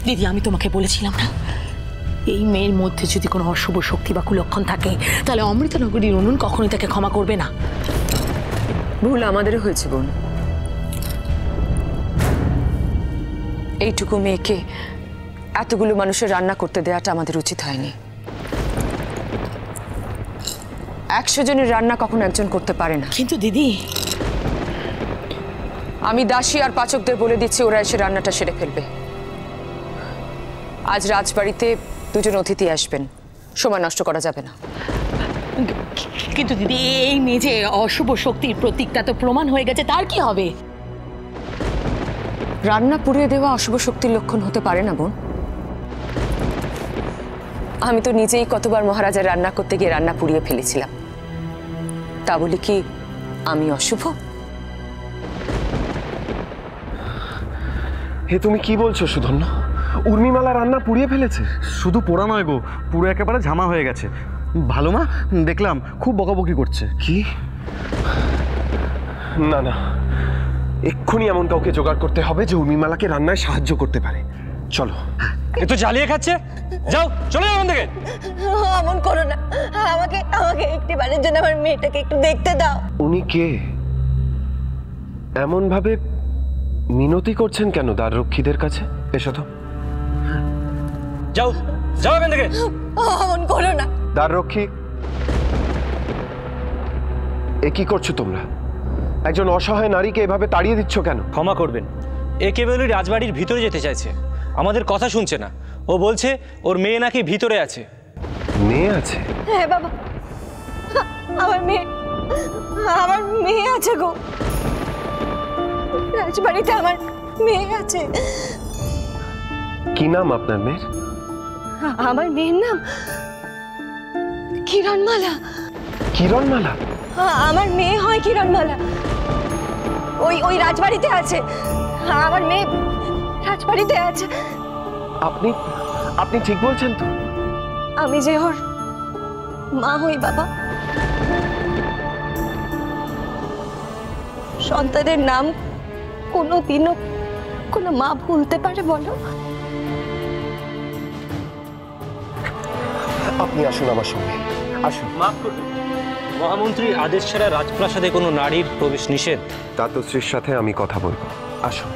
দিদি আমি তোমাকে বলেছিলাম না, এই মেয়ের মধ্যে যদি কোনো অশুভ শক্তি বা কুলক্ষণ থাকে তাহলে অমৃতনগরীর উনুন কখনোই তাকে ক্ষমা করবে না। ভুল আমাদেরও হয়েছে বোন। এইটুকু মেয়েকে এতগুলো মানুষের রান্না করতে দেওয়াটা আমাদের উচিত হয়নি। 100 জনের রান্না কখনো একজন করতে পারে না। কিন্তু দিদি আমি দাসী আর পাচকদের বলে দিচ্ছি, ওরা এসে রান্নাটা সেরে ফেলবে। আজ রাজবাড়িতে 2 জন অতিথি আসবেন, সময় নষ্ট করা যাবে না। কিন্তু দিদি এই মেয়ে যে অশুভ শক্তির প্রতীকটা তো প্রমাণ হয়ে গেছে, তার কি হবে? রান্না পুড়িয়ে দেওয়া অশুভ শক্তির লক্ষণ হতে পারে না বোন। আমি তো নিজেই কতবার মহারাজার রান্না করতে গিয়ে রান্না পুড়িয়ে ফেলেছিলাম, তা বলে কি আমি অশুভ? হে তুমি কি বলছো সুধন্য? উর্মিমালা রান্না পুড়িয়ে ফেলেছে? শুধু পোড়া নয় গো, পুরো একেবারে ঝামা হয়ে গেছে। ভালো মা, দেখলাম খুব বকাবকি করছে। কি? না না, এক্ষুনি এমন কাউকে জোগাড় করতে হবে যে উর্মিমালাকে রান্নায় সাহায্য করতে পারে। চলো। এ তো জ্বালিয়ে খাচ্ছে, যাও চলে যাও ওখান থেকে। এমন করো না, আমাকে আমাকে একটিবারের জন্য আমার মেয়েটাকে একটু দেখতে দাও। উনি কে? এমন ভাবে মিনতি করছেন কেন দ্বাররক্ষীদের কাছে? এসো তো। যাও যাও এখান থেকে। এমন করো না। দ্বাররক্ষী, এ কি করছো তোমরা? একজন অসহায় নারীকে এভাবে তাড়িয়ে দিচ্ছ কেন? ক্ষমা করবেন, এ কেবলই রাজবাড়ির ভিতরে যেতে চাইছে, আমাদের কথা শুনছে না। ও বলছে ওর মেয়ে নাকি ভিতরে আছে। মেয়ে আছে? হ্যাঁ বাবা, আমার মেয়ে আছে গো, রাজবাড়িতে আমার মেয়ে আছে। কি নাম আপনার মেয়ের? আমার মেয়ের নাম কিরণমালা। কিরণমালা? আমার মেয়ে হয় কিরণমালা, ওই রাজবাড়িতে আছে। আমার মেয়ে রাজবাড়িতে আছে। আপনি ঠিক বলছেন তো? আমি যে ওর মা হই বাবা। সন্তানের নাম কোনোদিনও কোনো মা ভুলতে পারে বলো? আপনি আসুন আমার সঙ্গে, আসুন। মাফ করবেন, মহামন্ত্রীর আদেশ ছাড়া রাজপ্রাসাদে কোনো নারীর প্রবেশ নিষেধ। দাতশ্রীর সাথে আমি কথা বলবো, আসুন।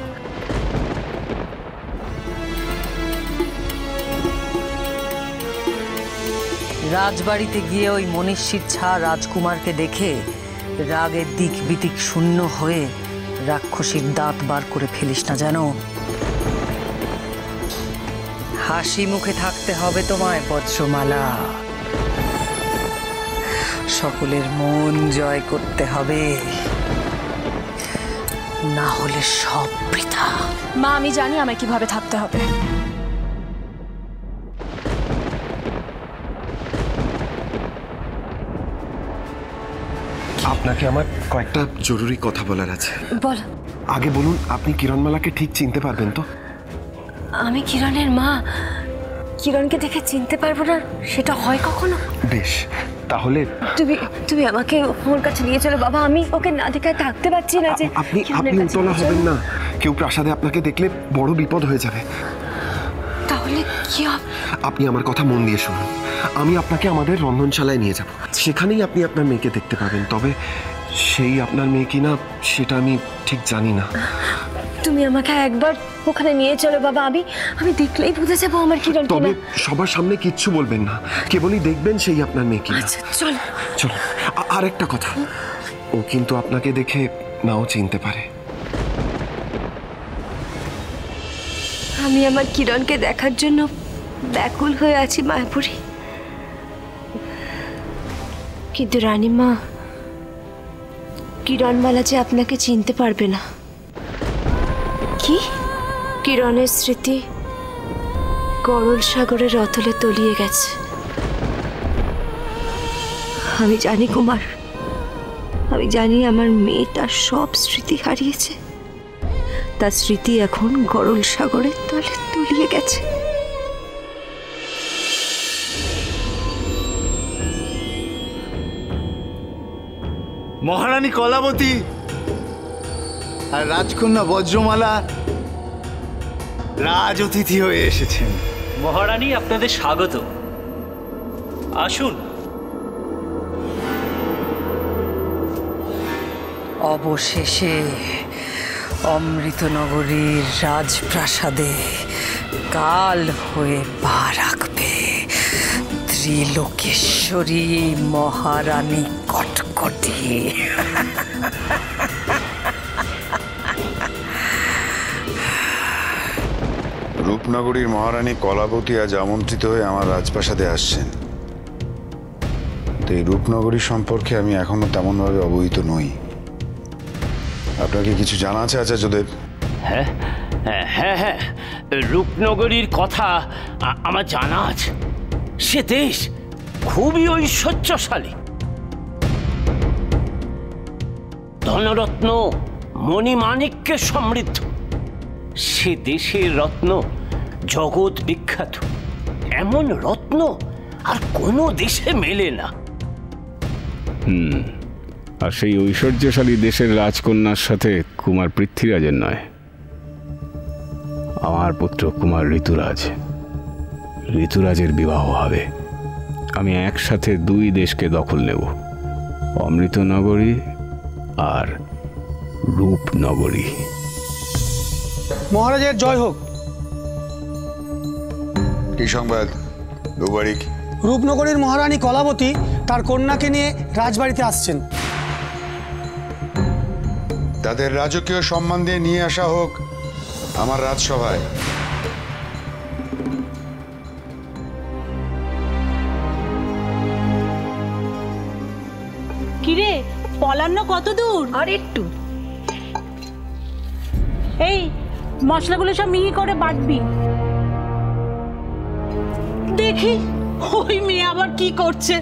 রাজবাড়িতে গিয়ে ওই মনীষীর ছা রাজকুমারকে দেখে রাগের দিক বিদিক শূন্য হয়ে রাক্ষসীর দাঁত বার করে ফেলিস না যেন। হাসি মুখে থাকতে হবে তোমায় বজ্রমালা, সকলের মন জয় করতে হবে, না হলে সব বৃথা। মা আমি জানি আমায় কিভাবে থাকতে হবে। আপনাকে আমার কয়েকটা জরুরি কথা বলার আছে। বল। আগে বলুন, আপনি কিরণমালাকে ঠিক চিনতে পারবেন তো? আমি কিরণের মা, কিরণকে দেখে চিনতে পারবো না সেটা হয় কখনো? বেশ, তাহলে তুমি আমাকে ওর কাছে নিয়ে চলো বাবা। আমি ওকে না দেখে থাকতে পারছি না। যে আপনি উতলা হবেন না, কেউ প্রাসাদে আপনাকে দেখলে বড় বিপদ হয়ে যাবে। তাহলে কি হবে? আপনি আমার কথা মন দিয়ে শুনুন। আমি আপনাকে আমাদের রন্ধনশালায় নিয়ে যাব, সেখানেই আপনি আপনার মেয়েকে দেখতে পাবেন। তবে সেই আপনার মেয়ে কিনা সেটা আমি ঠিক জানি না। তুমি আমাকে একবার ওখানে নিয়ে চলো বাবা। আমি দেখলেই বুঝে যাবো আমার কিরণ। তবে সবার সামনে কিচ্ছু বলবেন না, কেবলই দেখবেন সেই আপনার মেয়ে কিনা। আচ্ছা চলো চলো। আর একটা কথা, ও কিন্তু আপনাকে দেখে নাও চিনতে পারে। আমি আমার কিরণকে দেখার জন্য ব্যাকুল হয়ে আছি মায়াপুরী। কিন্তু রানীমা, কিরণমালা যে আপনাকে চিনতে পারবে না। কি? কিরণের স্মৃতি গরল সাগরের অতলে তলিয়ে গেছে। আমি জানি কুমার, আমি জানি আমার মেয়ে তার সব স্মৃতি হারিয়েছে। তার স্মৃতি এখন গরল সাগরের তলে তলিয়ে গেছে। মহারানী কলাবতী আর রাজকন্যা বজ্রমালা রাজ অতিথি হয়ে এসেছেন। মহারানী আপনাদের স্বাগত, আসুন। অবশেষে অমৃতনগরীর রাজপ্রাসাদে কাল হয়ে পা রাখবে ত্রিলোকেশ্বরী মহারানী কটকটি। রূপনগরীর মহারানী কলাবতী আজ আমন্ত্রিত হয়ে আমার রাজপ্রাসাদে আসছেন। তো এই রূপনগরী সম্পর্কে আমি এখনো তেমনভাবে অবহিত নই। আপনাকে কিছু জানা আছে আচার্যদেব? হ্যাঁ হ্যাঁ হ্যাঁ, রূপনগরীর কথা আমার জানা আছে। সে দেশ খুবই ঐশ্বর্যশালী, ধনরত্ন মণিমাণিক্যে সমৃদ্ধ। সে দেশের রত্ন জগৎ বিখ্যাত। এমন রত্ন আর কোনো দেশে মেলে না। আর সেই ঐশ্বর্যশালী দেশের রাজকন্যার সাথে কুমার পৃথ্বীরাজের নয়, আমার পুত্র কুমার ঋতুরাজের বিবাহ হবে। আমি একসাথে দুই দেশকে দখল নেব, অমৃতনগরী আর রূপনগরী। মহারাজের জয় হোক। কি সংবাদ রূপবাড়ি? রূপনগরীর মহারানী কলাবতী তার কন্যাকে নিয়ে রাজবাড়িতে আসছেন। তাদের রাজকীয় সম্মান দিয়ে নিয়ে আসা হোক আমার রাজসভায়। কিরে, পলান্ন কত দূর? আর একটু। এই মশলাগুলো সব মিহি করে বাটবি। দেখি ওই মেয়ে আবার কি করছে।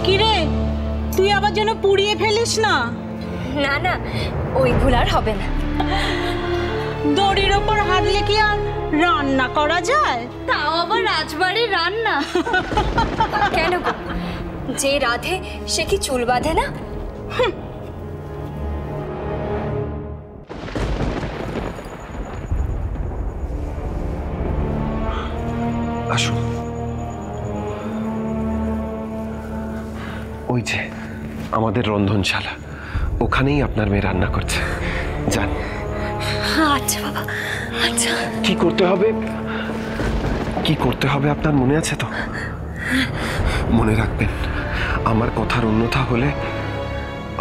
কিরে, তুই আবার যেন পুড়িয়ে ফেলিস না। না না, ওই ভুল আর হবে না। দড়ির ওপর হাঁটলে কি আর রান্না করা যায়? তাও আবার রাজবাড়ির রান্না। কেন গো, যে রাধে সে কি চুল বাঁধে না? আসুন। ওই যে আমাদের রন্ধনশালা, ওখানেই আপনার মেয়ে রান্না করছে। যান। আচ্ছা বাবা, আচ্ছা। কি করতে হবে আপনার মনে আছে তো? মনে রাখবেন, আমার কথার অন্যথা হলে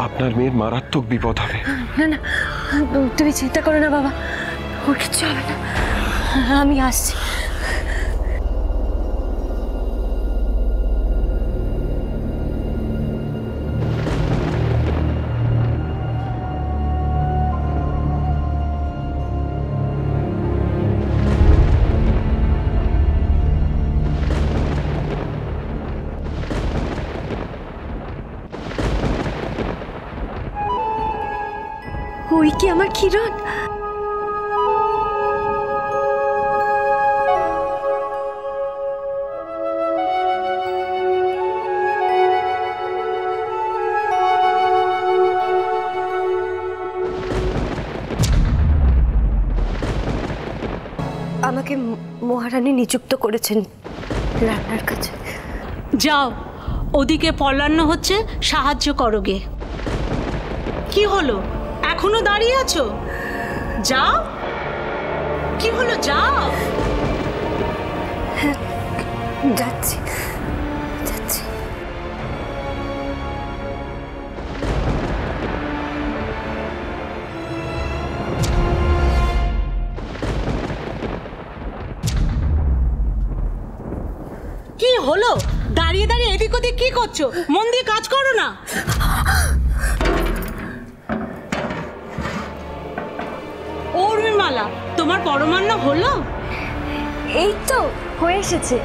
আপনার মেয়ের মারাত্মক বিপদ হবে। না না, তুমি চিন্তা করো না বাবা, ওর কিচ্ছু হবে না। আমি আসছি। ওই কি আমার কিরণ? আমাকে মহারানী নিযুক্ত করেছেন রান্নার কাছে। যাও, ওদিকে পলান্ন হচ্ছে, সাহায্য করো গে। কি হলো, এখনো দাঁড়িয়ে আছো? যাও। কি হলো, যাও। হ্যাঁ, যাচ্ছি যাচ্ছি। কি হলো, দাঁড়িয়ে দাঁড়িয়ে এদিক ওদিক কি করছো? মন দিয়ে কাজ করো না। উর্মিমালা, তোমার পরমান্ন হলো? এই তো হয়ে এসেছে।